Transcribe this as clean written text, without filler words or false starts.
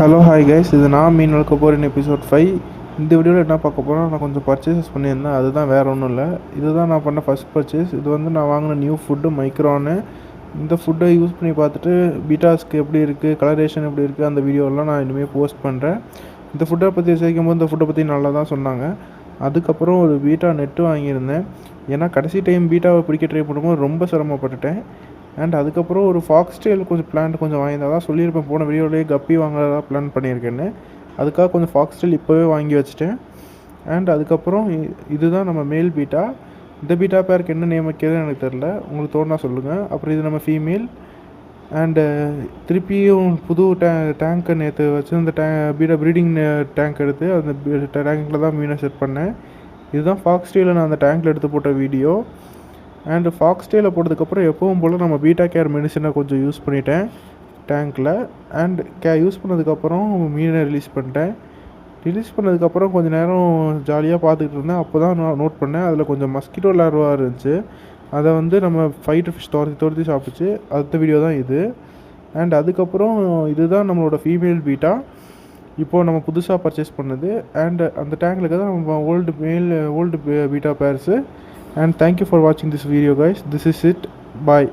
Hello hi guys, இது நான் மீன் வளர்க்க போகிறேன் எபிசோட் 5. இந்த வீடியோவில் என்ன பார்க்க போகிறோம், நான் கொஞ்சம் பர்ச்சேசஸ் பண்ணியிருந்தேன். அதுதான் வேறு ஒன்றும் இல்லை. இதுதான் நான் பண்ண ஃபஸ்ட் பர்ச்சேஸ். இது வந்து நான் வாங்கின நியூ ஃபுட்டு மைக்ரானு. இந்த ஃபுட்டை யூஸ் பண்ணி பார்த்துட்டு பீட்டாஸ்க்கு எப்படி இருக்குது, கலரேஷன் எப்படி இருக்குது, அந்த வீடியோலாம் நான் இனிமேல் போஸ்ட் பண்ணுறேன். இந்த ஃபுட்டை பற்றி சேர்க்கும் போது இந்த ஃபுட்டை பற்றி நல்லா தான் சொன்னாங்க. அதுக்கப்புறம் ஒரு பீட்டா நெட்டு வாங்கியிருந்தேன். ஏன்னா கடைசி டைம் பீட்டாவை பிடிக்க ட்ரை பண்ணும்போது ரொம்ப சிரமப்பட்டுட்டேன். அண்ட் அதுக்கப்புறம் ஒரு ஃபாக்ஸ் டெயில் பிளான்ட் கொஞ்சம் வாங்கியிருந்தா தான் சொல்லியிருப்பேன் போன வீடியோலேயே கப்பி வாங்குறதா பிளான் பண்ணியிருக்கேன்னு. அதுக்காக கொஞ்சம் ஃபாக்ஸ் டெயில் இப்போவே வாங்கி வச்சுட்டேன். அண்ட் அதுக்கப்புறம் இதுதான் நம்ம மேல் பீட்டா. இந்த பீட்டா பேருக்கு என்ன நேம் வைக்கிறதுன்னு எனக்கு தெரில, உங்களுக்கு தோணுனா சொல்லுங்கள். அப்புறம் இது நம்ம ஃபீமேல். அண்டு திருப்பியும் புது டேங்க்கை நேற்று வச்சு அந்த பீட்டா ப்ரீடிங் டேங்க் எடுத்து அந்த டேங்க்கில் தான் மீனை செட் பண்ணேன். இதுதான் ஃபாக்ஸ் டெயிலில் நான் அந்த டேங்க்கில் எடுத்து போட்ட வீடியோ. அண்டு ஃபாக்ஸ் டெயிலில் போட்டதுக்கப்புறம் எப்பவும் போல் நம்ம பீட்டா கேர் மெடிசனை கொஞ்சம் யூஸ் பண்ணிட்டேன் டேங்க்கில். அண்ட் யூஸ் பண்ணதுக்கப்புறம் மீனை ரிலீஸ் பண்ணிட்டேன். ரிலீஸ் பண்ணதுக்கப்புறம் கொஞ்சம் நேரம் ஜாலியாக பார்த்துக்கிட்டு இருந்தேன். அப்போ தான் நான் நோட் பண்ணேன், அதில் கொஞ்சம் மஸ்கிட்டோ லார்வா இருந்துச்சு. அதை வந்து நம்ம ஃபைட்டர் ஃபிஷ் துரத்தி சாப்பிட்டுச்சு. அடுத்த வீடியோ தான் இது. அண்ட் அதுக்கப்புறம் இதுதான் நம்மளோட ஃபீமேல் பீட்டா, இப்போது நம்ம புதுசாக பர்ச்சேஸ் பண்ணது. அண்ட் அந்த டேங்கில் இருக்கிறது நம்ம old beta பேர்ஸு. And thank you for watching this video guys. This is it. Bye.